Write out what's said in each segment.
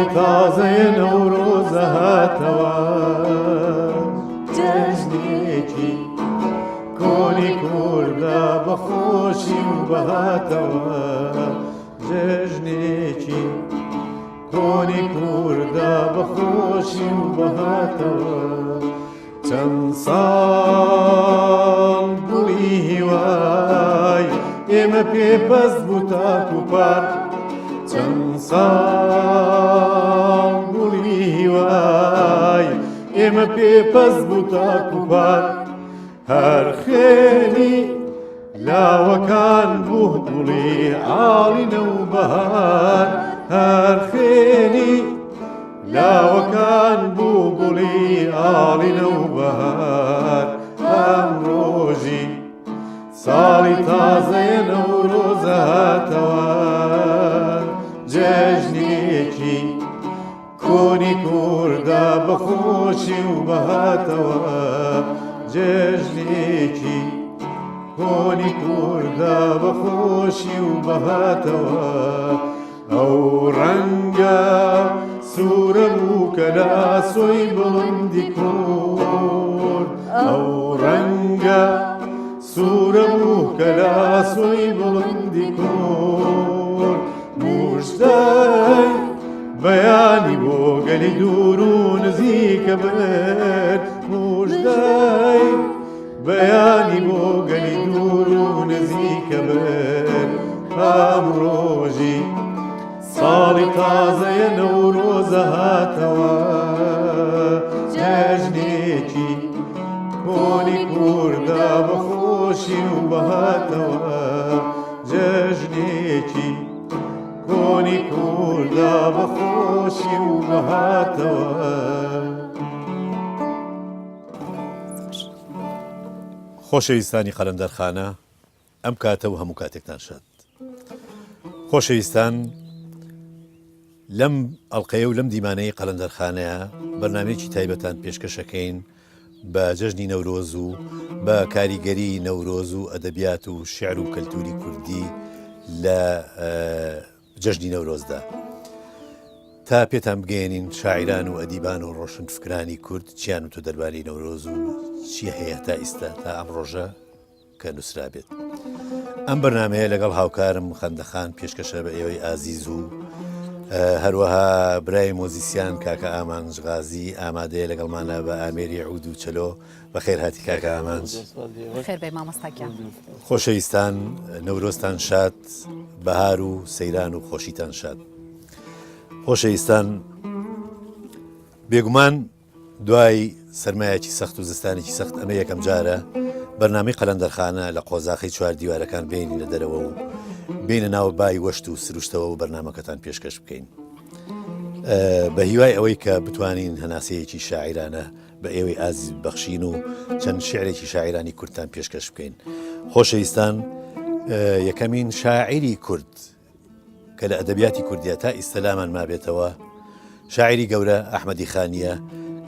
ساڵی تازەیە نەورۆزە هاتەوە جەژنێکی کۆنی کوردە بەخۆشی و بەهاتەوە جەژنێکی کۆنی کوردە بەخۆشی و بەهاتەوە چەند ساڵ گوڵی هیوای ئێمە پێبەست بوو تاک و پار چەند ساڵ گوڵی هیوای ئێمە پێبەست بوو تاک و پار هەر خێنی لاوەکان بوو گوڵی ئاڵینە و بەهار هەر خێنی لاوەکان بوو گوڵی ئاڵینە و بەهار ئەم ڕۆژی ساڵی تازەیە نەورۆزە هاتەوە جەژنێکی کۆنی کوردە بەخۆشی و بەهاتەوە جەژنێکی کۆنی کوردە بەخۆشی و بەهاتەوە ئەو ڕەنگە سوورە بوو کە لاسۆی بڵندی کورد ئەو ڕەنگە سوورە بوو کە لاسۆی بڵندی کورد موژدەی بەیانی بۆ گەلی دوور و نزیکە برد موژدەی بەیانی بۆ گەلی دوور و نزیکە برد ئەم ڕۆژی ساڵی تازەیە نەورۆزە هاتەوە جەژنێکی کۆنی کوردە بەخۆشی و بەهاتەوە جەژنێکی کۆنی کوردە بەخۆشی و بەهاتەوە خۆشەویستانی قەلەندەرخانە ئەم کاتە و هەموو کاتێکتان شاد خۆشەویستان لەم ئەڵقەیە و لەم دیمانەی قەلەندەرخانەیە بەرنامەیەکی تایبەتان پێشکەشەکەین بە جەژنی نەورۆز و بە کاریگەری نەورۆز و ئەدەبیات و شیعر و کەلتوری کوردی لە جەژنی نەورۆزدا تا پێتان بگەێنین شاعیران و ئەدیبان و ڕۆشنفکرانی کورد چیان و تۆ دەربارەی نەورۆز و چی هەیە تا ئیستا تا ئەم ڕۆژە کە نووسرا بێت ئەم بەرنامەیە لەگەڵ هاوکارم خەندەخان پێشکەشە بە ئێوەی ئازیز و هەروەها برای مۆزیسیان کاکە ئامانج غازی ئامادەیە لەگەڵمانە بە ئامێری عود و چلۆ بەخێر هاتی کاکە ئامانج خۆشەویستان نەورۆزتان شاد بەهار و سەیران و خۆشیتان شاد خۆشەویستان بێگومان دوای سەرمایەکی سەخت و زستانێکی سەخت ئەمە یەکەم جارە بەرنامەی قەلەندەرخانە لە قۆزاقی چوار دیوارەکان بینی لە دەرەوە و بینە ناو بای وەشت و سروشتەوە و بەرنامەکەتان پێشکەش بکەین بە هیوای ئەوەی کە بتوانین هەناسەیەکی شاعیرانە بە ئێوەی ئازیز بەخشین و چەند شعرێکی شاعیرانی کوردتان پێشکەش بکەین خۆشەویستان یەکەمین شاعیری کورد کە لە ئەدەبیاتی کوردیە تا ئیستەلامان مابێتەوە شاعیری گەورە ئەحمەدی خانیە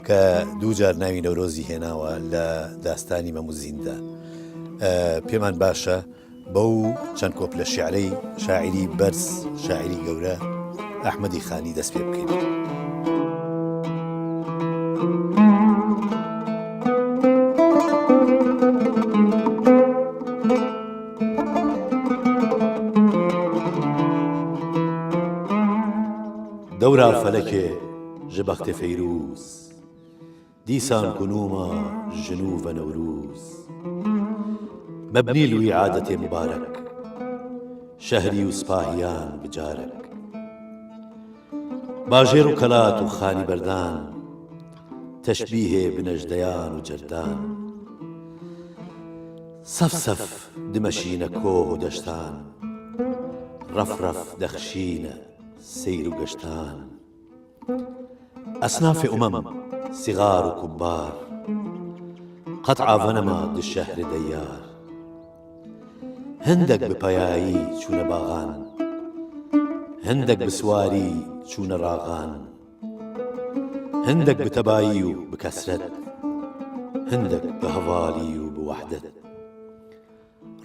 کە دوو جار ناوی نەورۆزی هێناوە لە داستانی مەموزیندا پێمان باشە بەو چەند کۆپ لە شیعرەی شاعیری بەرز شاعیری گەورە ئەحمەدی خانی دەست پێ بکەین دەورا فەلەکێ ji بەختێ فەیروز دیسان کنومە ژنوڤە نەوروز مەبنی لوی عادەتێ مبارەک شەهری و سپاهیان بجارەک باژێر و کەلات و خانی بەردان تەشبیهێ بنەژدەیان و جەردان سەف سەف دمەشینە کۆه و دەشتان ڕەف دەخشینە سیر و گەشتان أصناف صغار وكبار قطع ظنما الشهر ديار هندك ببيايي شون باغان هندك بسواري شون راغان هندك بتبايي وبكسرت هندك بهضالي وبوحدة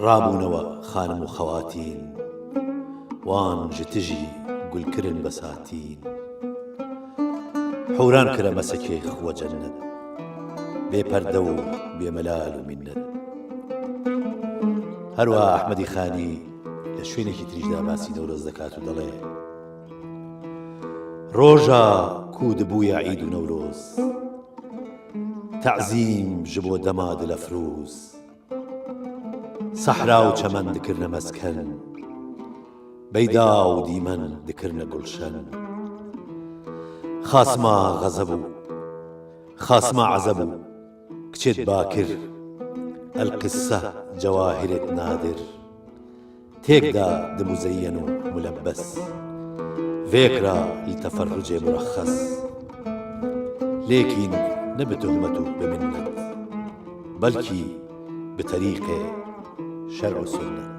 رابونوا خانم وخواتين وان جتجي قل كرن بساتين حوران کرە مەسەکێ خوە جەنەت بێپەردە و بێمەلال و میnnەت. هەروە ئەحمەدی خانی لە شوێنێکی تریشدا باسی نەورۆز دەکات و دەڵێ ڕۆژە کوو دەبوویە عید و نەورۆز تەعزیم ji بۆ دەما دلەفروز سەحرا و چەمەن دکردنە مەسکەن بەیدا و دیمەن دکردنە گوڵشەن خاسما غەزەب و خاسما عەزەب و کچێت باکر القسە جەواهرێت نادر تێکدا دموزەیەن و مولەبەس ذێکرا لتەفەڕوجێ مرەخەس لێکین نە بتهمەت و بمنەت بەلکی بتەریقێ شەرع و سونەت.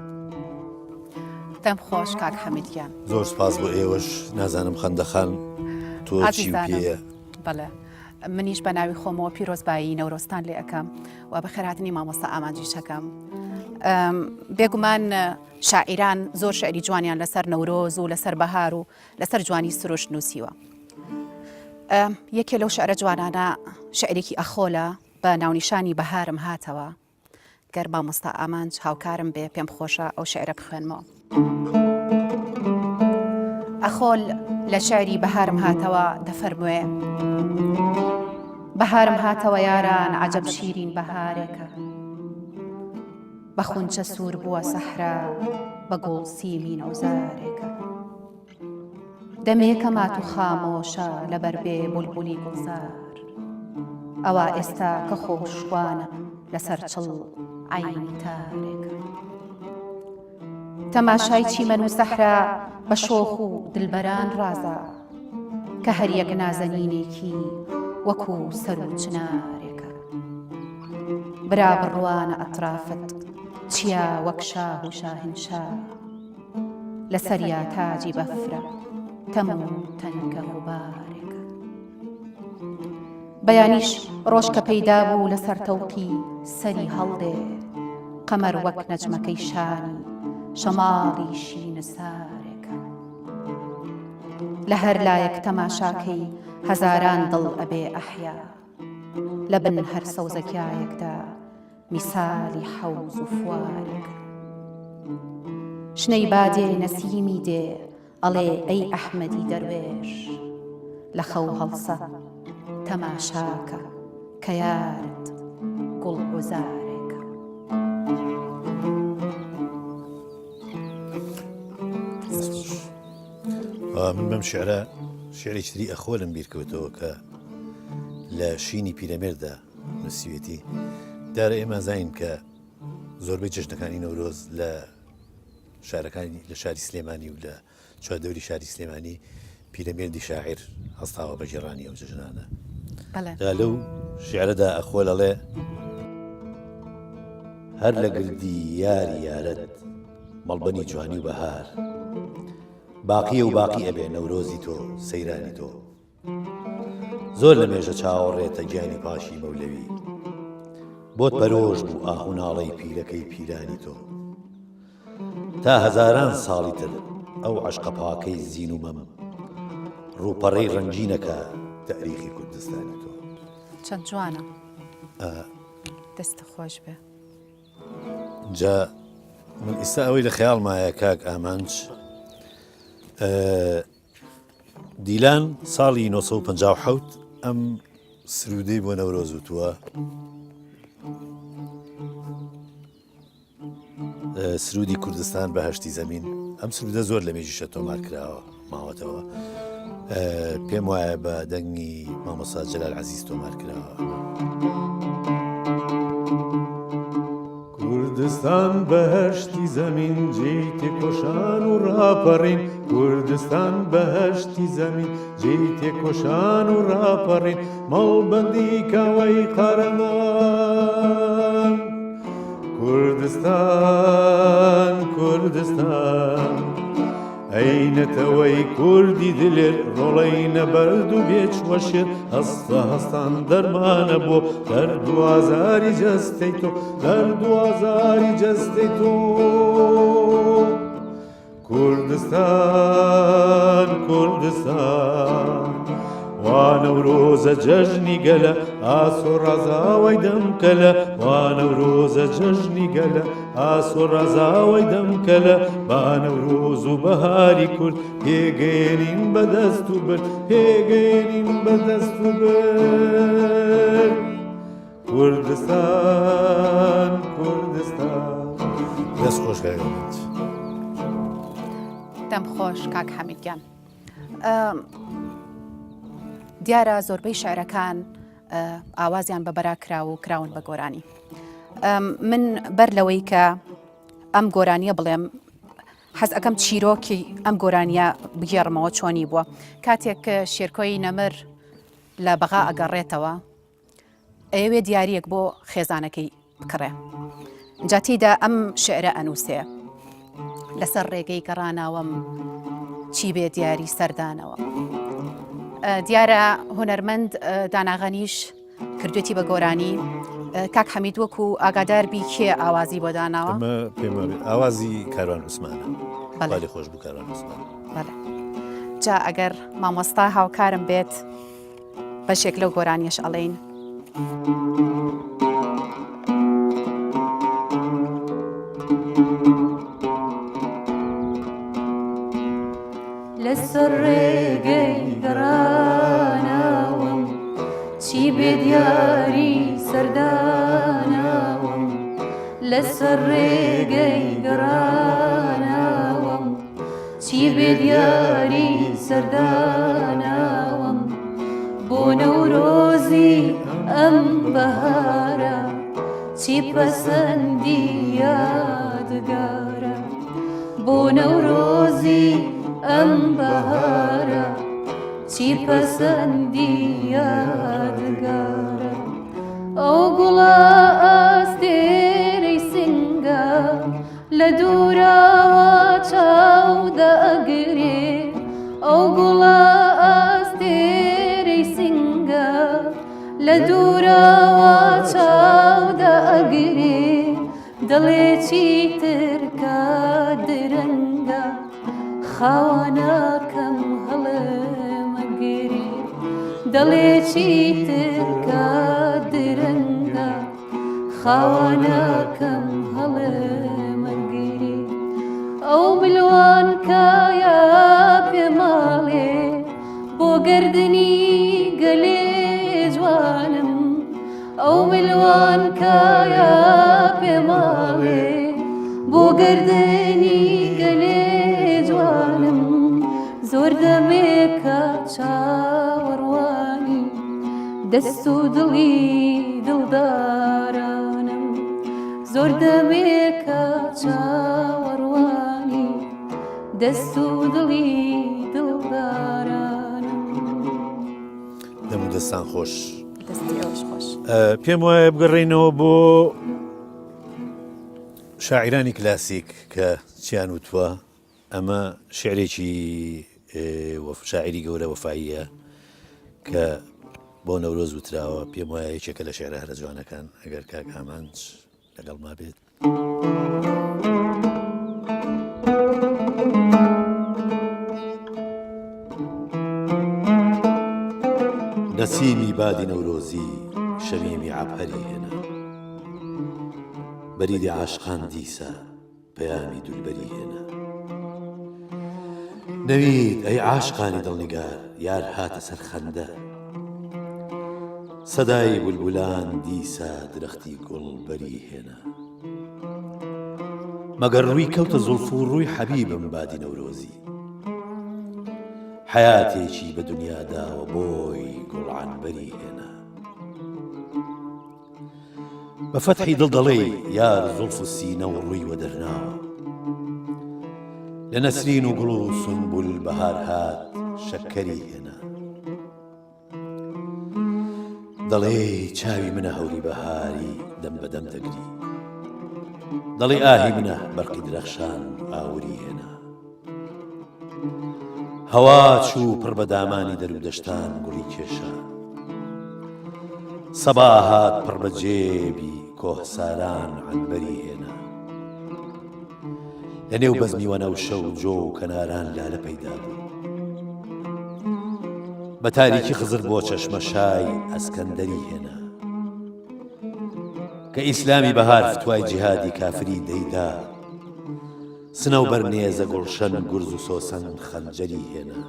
دەم خۆش کاک حەمیدیان. زۆر سپاس بۆ ئێوەش. نازانم خەندەخان تۆ چی پێیە؟ بەڵێ منیش بە ناوی خۆمەوە پیرۆزبایی نەورۆستان لێ ئەەکەم و بە خێراتنی مامۆستا ئامانجیش ئەەکەم. بێگومان شاعیران زۆر شعری جوانیان لەسەر نەورۆز و لەسەر بەهار و لەسەر جوانی سروش نووسیوە. یەکێ لەو شعرە جوانانە شعرێکی ئەخۆلە بە ناونیشانی بەهارم هاتەوە. گەر مامۆستا ئامانج هاوکارم بێ پێم خۆشە ئەو شعرە بخوێنمەوە. ئەخۆل لە شعری بەهارم هاتەوە دەفەرموێ بەهارم هاتەوە یاران عەجەب شیرین بەهارێکە بە خونچە سوور بووە سەحرا بە گوڵ سیمی نەوزارێکە دەمێکە مات و خامۆشە لەبەر بێ بولبولی گوڵزار ئەوە ئێستا کە خۆشوانە لەسەر چڵ عینی تارێکە تەماشای چیمەن و سەحرا بە شۆخ و دلبەران ڕازە کە هەر یەک نازەنینێکی وەکو سەر و چنارێکە برا بڕوانە ئەترافت چیا وەک شاه و شاهنشا لەسەریا تاجی بەفرە تەموو تەنکە غوبارێکە بەیانیش ڕۆژ کە پەیدا بوو لەسەر تەوقی سەری هەڵدێ قەمەر وەک نەجمەکەی شانی شەماڵی شینە سارێکە لە هەر لایەک تەماشاکەی هەزاران دڵ ئەبێ ئەحیا لە بن هەر سەوزەکیایەکدا میسالی حەوز و فوارێکە شنەی بادێ نەسیمی دێ ئەڵێ ئەی ئەحمەدی دەروێش لە خەو هەڵسە تەماشاکە کە یارت گوڵ عوزارێکە. من بەم شعرە شعرێکی تری ئەخۆلم بیرکەوتەوە کە لە شینی پیرەمێردا نووسیوێتی. دارە ئێمە زانین کە زۆربەی جەژنەکانی نەورۆز لە شارەکانی لە شاری سلێمانی و لە چواردەوری شاری سلێمانی پیرەمێردی شاعیر هەستاوە بە گێڕانی ئەو جەژنانە. لەو شعرەدا ئەخۆ دەڵێ هەر لە گردی یاری یارەت مەڵبەنی جوانی و بەهار باقیە و باقی ئەبێ نەورۆزی تۆ سەیرانی تۆ زۆر لە مێژە چاوەڕێتە گیانی پاشی مەولەوی بۆت بەرۆژ بوو ئاهوناڵەی پیرەکەی پیرانی تۆ تا هەزاران ساڵی تر ئەو عەشقە پاکەی زین و مەم ڕووپەڕەی ڕەنگینەکە تاریخی کوردستانی تۆ. چەند جوانە دەستە خۆش بێ. جا من ئێستا ئەوەی لە خەیاڵمایە کاک ئامانج دیلان ساڵی 1950 ئەم سرودەی بۆ نەورۆز وتووە سرودی کوردستان بەهەشتی زەمین. ئەم سرودە زۆر لە مێژیشە تۆمار کراوە ماوەتەوە. پێم وایە بە دەنگی مامۆستا جەلال عەزیز تۆمار کراوە. کوردستان بەهەشتی زەمین جێی تێکۆشان و ڕاپەڕین کوردستان بەهەشتی زەمین جێی تێکۆشان و ڕاپەڕین مەڵبەندی کاوەی قارەمان کوردستان کوردستان ئەینەتەوەی کوردی دلێر ڕۆڵەی نەبەرد و بێچوەشێت هەستە هەستان دەرمانە بۆ دەردوازاری جەستەی تۆ دەردوازاری جەستەی تۆ کوردستان کوردستان وان وانەورۆزە جەژنی گەلە ئاسۆ ڕازاوەی دەمکەلە وانەورۆزە جەژنی گەلە ئاسۆ ڕازاوەی دەمکەلە بانەورۆز و بەهاری کورد پێگەێنین بەدەست و برد پێگەێنین بەدەست و برد کوردستان کوردستان دەست خۆش کاگەڵێت دەم خۆش کاک حەمیدگیان دیارە زۆربەی شعرەکان ئاوازیان بەبەرا کراوە و کراون بە گۆرانی من بەر لەوەی کە ئەم گۆرانیە بڵێم حەز ئەەکەم چیرۆکی ئەم گۆرانیە بگێڕمەوە چۆنی بووە کاتێک شێرکۆی نەمر لە بەغا ئەگەڕێتەوە ئەوێ دیارەک بۆ خێزانەکەی بکڕێ جاتیدا ئەم شعرە ئەنووسێ لەسەر ڕێگەی گەڕاناوەم چی بێ دیاری سەردانەوە دیارە هونەرمەند داناغەنیش کردوێتی بە گۆرانی کاک حەمید وەکو ئاگادار بی کێ ئاوازی بۆ داناوە پێمە ئاوازی کاروان عوسمانە بالی خۆش بوو کاروان عوسمان جا ئەگەر مامۆستا هاوکارم بێت بەشێک لەو گۆرانیش ئەڵێین لەسەر ڕێگەی گەڕاناوم چی بێ دیاری سەرداناوم لەسەر ڕێگەی گەڕاناوم چی بێ دیاری سەرداناوم بۆ نەورۆزی ئەم بەهارە چی پەسەندی یادگارە بۆ نەورۆزی ئەم بەهارە چی پەسەندی یادگارە ئەو گوڵە ئەستێرەی سنگە لە دووراوە چاودە ئەگرێ ئەو گوڵە ئەستێرەی سنگە لە دووراوە چاودە ئەگرێ دڵێ چیتر کە درەنگە خاوەنەکەم هەڵەمەگیری دڵێ چیتر کە درەنگە خاوەنەکەم هەڵەمەگیری ئەو بلوان کایە پێماڵێ بۆ گردنی گەلێ جوانم ئەو بلوان کایە پێماڵێ بۆ گردنی گەلێ جوانم زۆر دەمێکە چاوەڕوانی دەست و دڵی دڵدارانم زۆر دەمێکە چاوەڕوانی دەست و دڵی دڵدارانم دەم و دەستان خۆش دەستی ئەوش خۆش پێم وایە بگەڕێینەوە بۆ شاعیرانی کلاسیک کە چیان وتووە ئەمە شعرێکی شاعری گەورە وەفاییە کە بۆ نەورۆز وتراوە پێم وایە یەکێکە لە شێعرە هەرە جوانەکان ئەگەر کاک ئامانج لەگەڵ ما بێت نەسیمی بادی نەورۆزی شەمیمی عەبهەری هێنا بەریدی عاشقان دیسە پەیامی دولبەری هێنا نەوید ئەی عاشقانی دڵنیگار یار هاتە سەر خەندە سەدای بولبولان دیسە درەختی گوڵبەری هێنا مەگەر ڕووی کەوتە زولف و ڕووی حەبیبم بادی نەورۆزی حیاتێکی بە دنیاداوە بۆی گوڵعنبەری هێنا بە فەتحی دڵ دەڵێ یار زولف و سینە و ڕووی وەدەرناوە لە نەسرین و گوڵ و سنبول بەهار هات شەکەری هێنا دەڵێ چاوی منە هەوری بەهاری دەم بەدەم دەگری دەڵێ ئاهی منە بەرقی درەخشان ئاوری هێنا هەوا چوو پڕ بە دامانی دەرودەشتان گوڵی کێشە سەبا هات پڕ بە جێبی کۆهساران عنبەری هێنا لە نێو بەزمیوەنە و شەو جۆ و کەناران لالە پەیدا بوو بە تاریکی خزر بۆ چەشمە شای ئەسکەندەری هێنا کە ئیسلامی بەهار فتوای جیهادی کافری دەیدا سنەو بەرنێزە گوڵشەن گورز و سۆسەن خەنجەری هێنا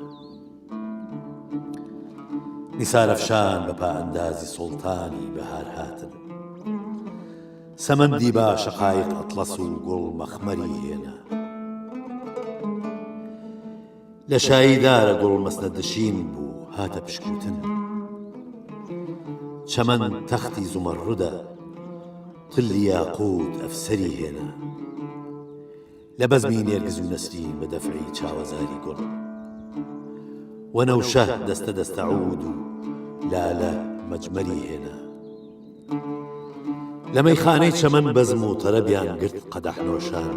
نیسارەفشان بە پائەندازی سوڵتانی بەهار هاتن سەمەندی با شەقایق ئەتڵەس و گوڵ مەخمەری هێنا لە شاییدارە گوڵ مەسنەدشین بوو هاتە پشکوتن چەمەن تەختی زومەڕودە تلی یاقوت ئەفسەری هێنا لە بەزمی نێرگز و نەسرین بە دەفعی چاوەزاری گوڵ وەنەوشە دەستە دەستە عود و لالە مەجمەری هێنا لە مەیخانەی چەمەن بەزم و تەرەبیان گرت قەدەح نۆشان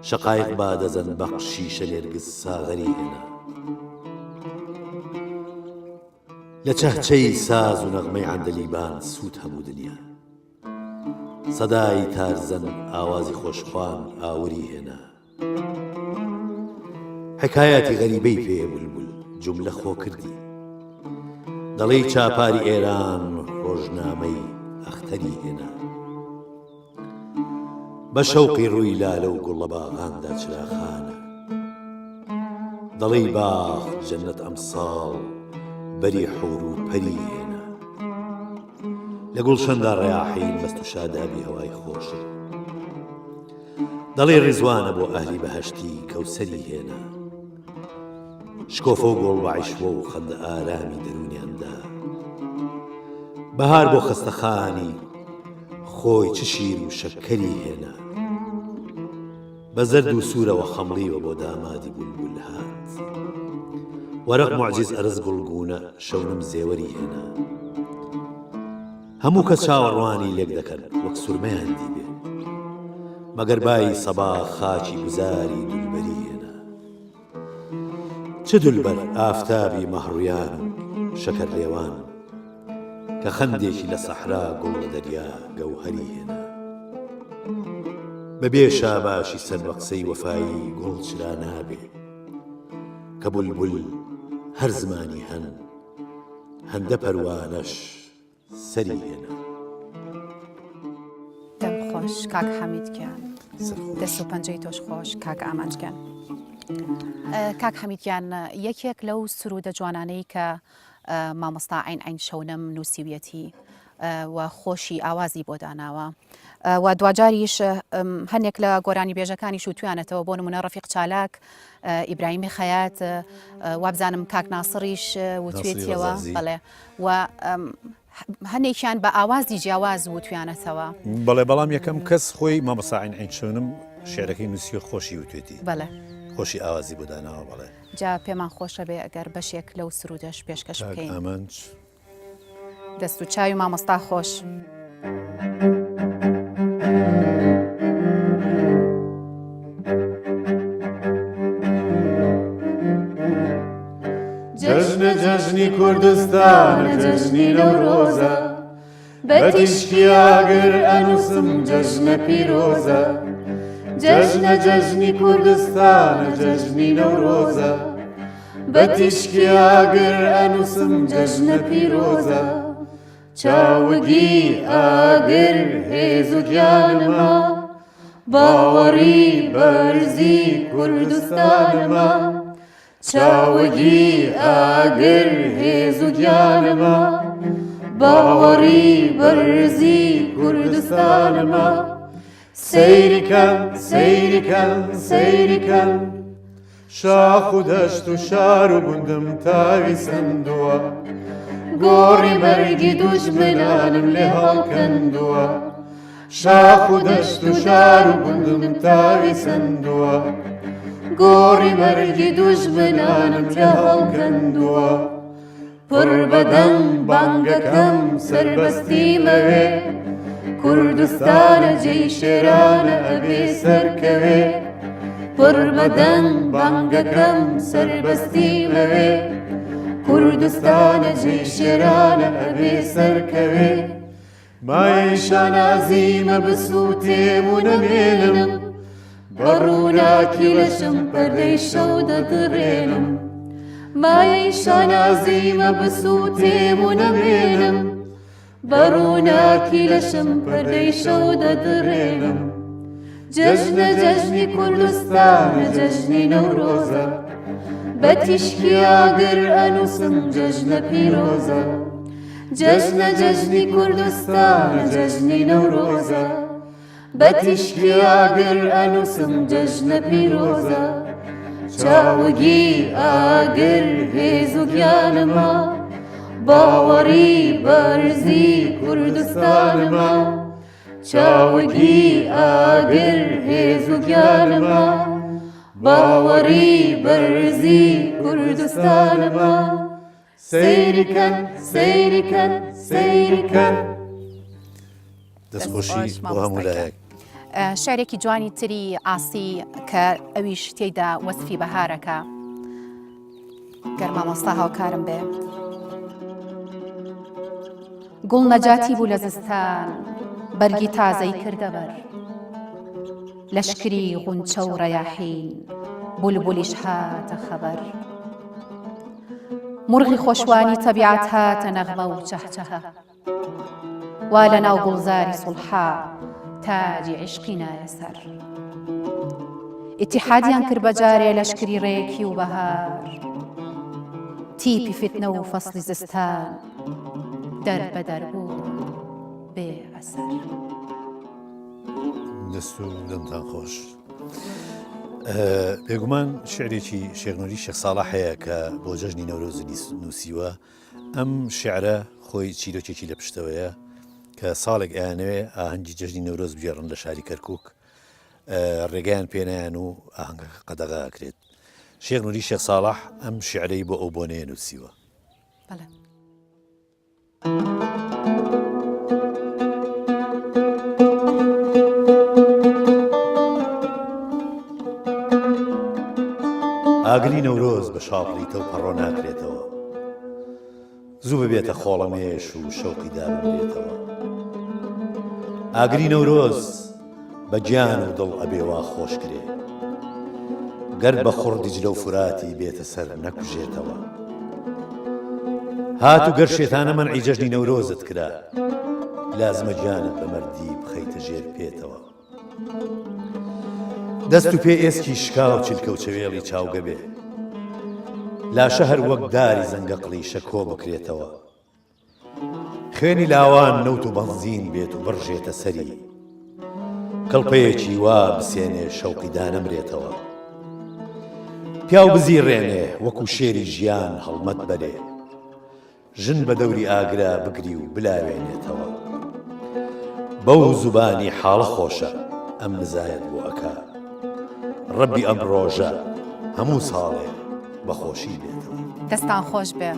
شەقایق با دەزەن بەق شیشە نێرگز ساغەری هێنا لە چەهچەی ساز و نەغمەی عەندەلیبان سوود هەموو دنیا سەدای تارزەن ئاوازی خۆشخوان ئاوری هێنا حکایەتی غەریبەی پێ بولبول جوملە خۆ کردی دەڵێی چاپاری ئێران ڕۆژنامەی ئەختەری هێنا بە شەوقی ڕووی لالە و گوڵە باغاندا چراخانە دەڵێی باخ جەنەت ئەمساڵ بەری حور و پەری هێنا لە گوڵشەندا ڕیاحین بەست و شادابی هەوای خۆش دەڵێ ڕیزوانە بۆ ئەهلی بەهەشتی کەوسەری هێنا شکۆفە و گۆڵ بەعیشوە و خەندە ئارامی دەرونیاندا بەهار بۆ خەستەخانی خۆی چ شیر و شەکەری هێنا بە زەرد و سوورەوە خەمڵیوە بۆ دامادی بولبول هات وەرەق موعجیز ئەرز گوڵگوونە شەونم زێوەری هێنا هەموو کەس چاوەڕوانی لێک دەکەن وەک سورمەیان دیبێ مەگەر بای سەبا خاچی گوزاری دولبەری هێنا چ دولبەر ئافتابی مەهڕویان و شەکەر لێوان کە خەندێکی لە سەحرا گوڵ لە دەریا گەوهەری هێنا بەبێ شاباشی سەر بە قسەی وەفایی گوڵ چرا نابێ کە بولبول هەر زمانی هەندە پەروانەش سەری هێنا دەم خۆش کاک حەمیدگیان دەست و پەنجەی تۆش خۆش کاک ئامانجگیان کاک حەمیدگیان یەکێک لەو سرودە جوانانەی کە مامۆستا عین شەونم نووسیویەتی و خۆشی ئاوازی بۆ داناوە و دوجاریش هەنێک لە گۆرانی بێژەکانی شووتویانەتەوە بۆ نمونە ڕەفیق چالاک ئیبراهیمی خەیات وابزانم کاک ناسڕیش وتوێتیەوە بەڵێ و هەنێکیان بە ئاوازی جیاواز وتویانەتەوە بەڵێ بەڵام یەکەم کەس خۆی مامۆستا عین شەونم شێعرەکەی نووسیوە خۆشی وتوێتی بەڵێ خۆشی ئاوازی بۆ داناوە بەڵێ جا پێمان خۆشە بێ ئەگەر بەشێک لەو سرودەش پێشکەش بکەین ئامانج دەست و چاوی مامۆستا خۆش جەژنە جەژنی کوردستانە جەژنی نەورۆزە بەتیشکی ئاگر ئەنووسم جەژنە پیرۆزە جەژنە جەژنی کوردستانە جەژنی نەورۆزە بەتیشکی ئاگر ئەنووسم جەژنە پیرۆزە چاوگی ئاگر هێز و گیانمە باوەڕی بەرزی کوردستانمە چاوگی ئاگر هێز و گیانمە باوەڕی بەرزی کوردستانمە سەیریکەن سەیریکەن سەیریکەن شاخ و دەشت و شار و گوندم تاوی سندووە گۆڕی مەرگی دوژمنانم لێ هەڵکەندووە شاخ و دەشت و شار و گوندم تاوی سندووە گۆڕی مەرگی دوژمنانم لێ هەڵکەندووە پڕ بەدەم بانگەکەم سەربەستی مەوێ کوردستانە جێی شێرانە ئەبێ سەرکەوێ پڕ بەدەم بانگەکەم سەربەستی مەوێ کوردستانە جێی شێرانە ئەبێ سەرکەوێ مای شانازیمە بسووتێم و نەمێنم بەڕووناکی لەشم پەردەی شەو دەدڕێنم مایەی شانازیمە بسووتێم و نەمێنم بەڕووناکی لەشم پەردەی شەو دەدڕێنم جەژنە جەژنی کوردستانە جەژنی نەورۆزە بە تیشکی ئاگر ئەنووسم جەژنە پیرۆزە جەژنە جەژنی کوردستانە جەژنی نەورۆزە بە تیشکی ئاگر ئەنووسم جەژنە پیرۆزە چاوگی ئاگر هێز و گیانمە باوەڕی بەرزی کوردستانمە چاوگی ئاگر هێز و گیانمە باوەڕی بەرزی کوردستانمە سەیریکەن سەیریکەن سەیریکەن دەستخۆشی بۆ هەموو لایەک. شارێکی جوانی تری ئاسی کە ئەویش تێیدا وەسفی بەهارەکە گەر مامۆستا هاوکارم بێ گوڵ نەجاتی بوو لە زستان بەرگی تازەی کردە بەر لەشکری غونچە و ڕەیاحین بولبولیش هاتە خەبەر مرغی خۆشوانی تەبیعەت هاتە نەغمە و چەهچەهە وا لە ناو گوڵزاری سوڵحا تاجی عشقی نایە سەر ئیتیحادیان کرد بەجارێ لەشکری ڕێکی و بەهار تیپی فتنە و فەسڵی زستان دەربەدەر بوو بێ ئەسەر. دەست و دەمتان خۆش. بێگومان شعرێکی شێخ شێخ ساڵح هەیە کە بۆ جەژنی نەورۆز نووسیوە. ئەم شعرە خۆی چیرۆکێکی لە پشتەوەیە کە ساڵێک ئایانەوێ ئاهەنگی جەژنی نەورۆز بگێڕن لە شاری کەرکووک ڕێگەیان پێنایان و ئاهەنگەکە قەدەغاکرێت. شێخ نووری شێخ ساڵح ئەم شعرەی بۆ ئەو بۆنەیە نووسیوە. بەڵێ. ئاگری نەورۆز بە شاپڵیتە و پەڕۆ ناکرێتەوە زوو ببێتە خۆڵەمێش و شەوقی دابێتەوە. ئاگری نەورۆز بە گیان و دڵ ئەبێوا خۆش کرێ گەر بە خوڕدی جلە و فراتی بێتە سەر نەکوژێتەوە. هات و گەر شێتانە منعی جەژنی نەورۆزت کرا لازمە گیانت بە مەردی بخەیتە ژێر پێتەوە. دەست و پێ ئێسکی شکاو چیلکە و چەوێڵی چاوگە بێ لاشە هەر وەک داری زەنگەقڵی شەکۆ بکرێتەوە. خوێنی لاوان نەوت و بەنزین بێت و بڕژێتە سەری کەڵپەیەکی وا بسێنێ شەوقی دانەمرێتەوە. پیاو بزیڕێنێ وەکو شێری ژیان هەڵمەت بەرێ ژن بە دەوری ئاگرا بگری و بلاوێنێتەوە. بەو زوبانی حاڵە خۆشە ئەم نزایەت بۆ ئەکا ڕەبی ئەم ڕۆژە هەموو ساڵێ بەخۆشی بێتەوە. دەستان خۆش بێ.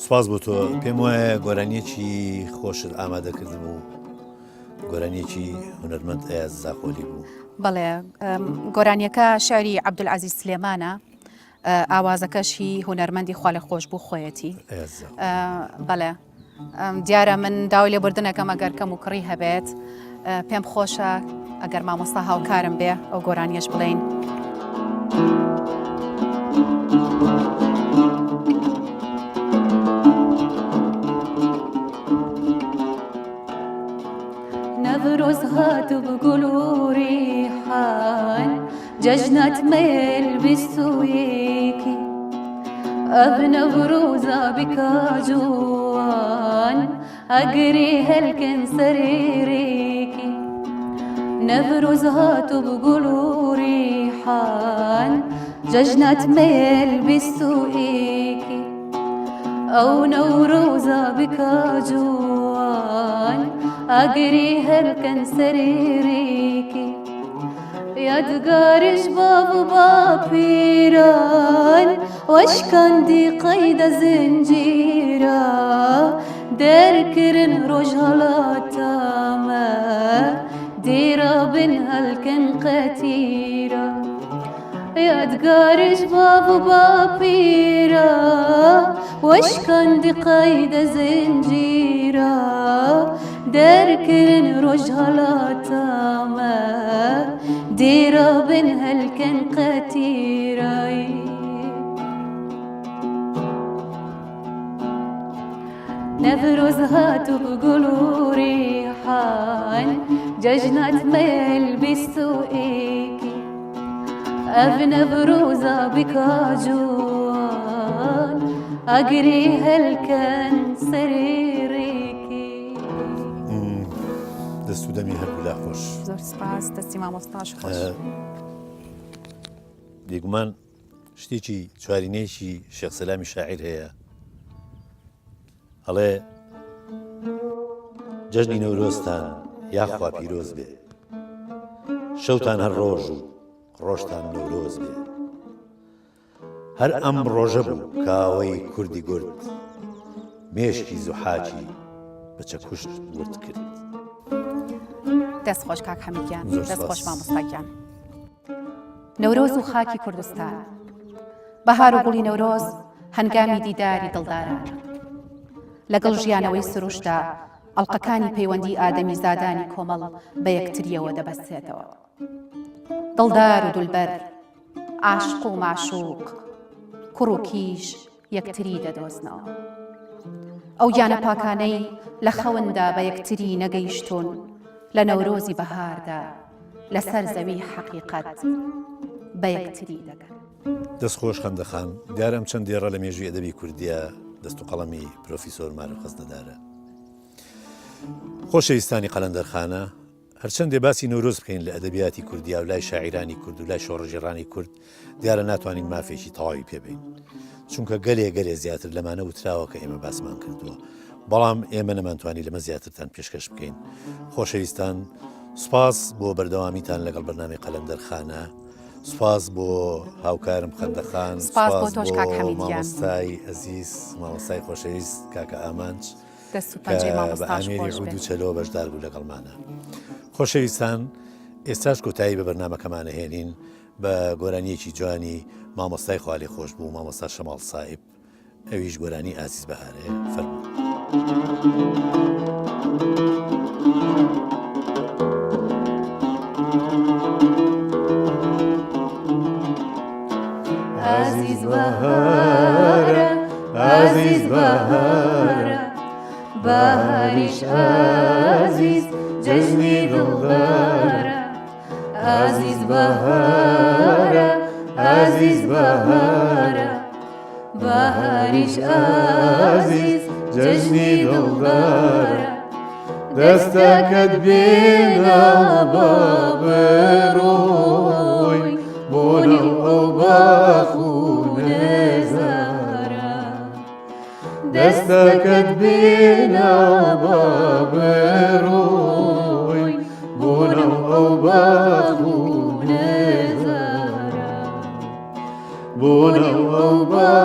سوپاس بۆ تۆ. پێم وایە گۆرانیەکی خۆشت ئامادەکردم و گۆرانیەکی هونەرمەند ئەیە زاخۆلی بوو. بەڵێ گۆرانیەکە شاری عەبدولعەزیز سلێمانە ئاوازەکەشی هونەرمەندی خوا لە خۆش بوو خۆیەتی. بەڵێ دیارە من داوای لێبوردنەکەم ئەگەر کەم و کڕی هەبێت پێم خۆشە ئەگەر مامۆستا هاوکارم بێ ئەو گۆرانیەش بڵێین. نەڤرۆز هات و بگوڵ و ریحان جەژنەت مێل بیستویەکی ئەڤ نەڤرۆزە بیکە جوان ئەگری هەلکن سەرێرێکی نەڤرۆز هات و بگوڵ و ریحان جەژنەت مێل بیستویەکی ئەو نەورۆزە بیکە جوان ئەگری هەلکن سەرێرێکی یادگاریش باو باپیران وەشکاندی قەیدە زنجیرە دەرکردن ڕۆژ هەڵاتامە دیرە بن هەلکن قەتیرە یادگاریش باو باپیرە وەشکاندی قەیدە زنجیرە دەرکردن ڕۆژ هەڵاتامە دیرە بن هەلکن قەتیرە نفرز هاتوا بقولوا ريحان ججنة ميل بالسوقيكي أبنى بروزة بكاجوان أقري هلكن سريريكي دەست و دەمی هەرگولا خۆش زۆر سپاس دەستی مامۆستاش خۆش. بێگومان شتێکی چوارینەیەکی شێخ سەلامی شاعیر هەیە ئەڵێ جەژنی نەورۆزتان یاخوا پیرۆز بێ شەوتان هەر ڕۆژ و ڕۆژتان نەورۆز بێ هەر ئەم ڕۆژە بوو کاوەی کوردی گورد مێشکی زوحاکی بەچە کوشت ورد کرد. دەست خۆش کاک حەمیدگیان، زۆر دەست خۆش سپاس. مامۆستاگیان. نەورۆز و خاکی کوردستان بەهار و گوڵی نەورۆز هەنگامی دیداری دڵداران لەگەڵ ژیانەوەی سروشدا ئەڵقەکانی پەیوەندی ئادەمی زادانی کۆمەڵ بە یەکتریەوە دەبەستێتەوە. دڵدار و دولبەر، عاشق و معشوق، کوڕ و کیژ یەکتری دەدۆزنەوە. ئەو گیانە پاکانەی لە خەوندا بە یەکتری نەگەیشتون لە نەورۆزی بەهاردا لەسەر زەوی حەقیقەت بە یەکتری دەگەن. دەست خۆش خەندەخان دیارم چەند دێڕە لە مێژووی ئەدەبی کوردیە دەست و قەڵەمی پرۆفیسۆر مارۆ خەزنەدارە. خۆشەویستانی قەلەندەرخانە هەرچەندێ باسی نەورۆز بکەین لە ئەدەبیاتی کوردیا و لای شاعیرانی کورد و لای شۆڕژێڕانی کورد دیارە ناتوانین مافێکی تەواوی پێبین چونکە گەلێ زیاتر لەمانە وتراوە کە ئێمە باسمان کردووە بەڵام ئێمە نەمانتوانی لەمە زیاترتان پێشکەش بکەین. خۆشەویستان سوپاس بۆ بەردەوامیتان لەگەڵ بەرنامەی قەلەندەرخانە، سوپاس بۆ هاوکارم خەندەخان، سوپاس بۆ تۆش کاک حەمیدگیان، مامۆستای ئەزیز مامۆستای خۆشەویست کاکە ئامانج دەست و پەنجەی بە مامۆستاش ئامێری خۆش عود و بێت. چەلۆ بەشدار بوو لەگەڵمانە. خۆشەویستان ئێستاش کۆتایی بە بەرنامەکەمان هێنین بە گۆرانیەکی جوانی مامۆستای خوالی خۆش بوو مامۆستا شەماڵ سائب ئەویش گۆرانی ئازیز بەهارێ فەرموو. عزيز بهارة عزيز بهارة بهارش عزيز ججني دلدارة عزيز بهارة عزيز بهارة بهارش عزيز ججني دلدارة دستكت بينا بابروي بولو أو باخو نزارة دستكت بينا بابروي بولو أو باخو نزارة بولو أو باخو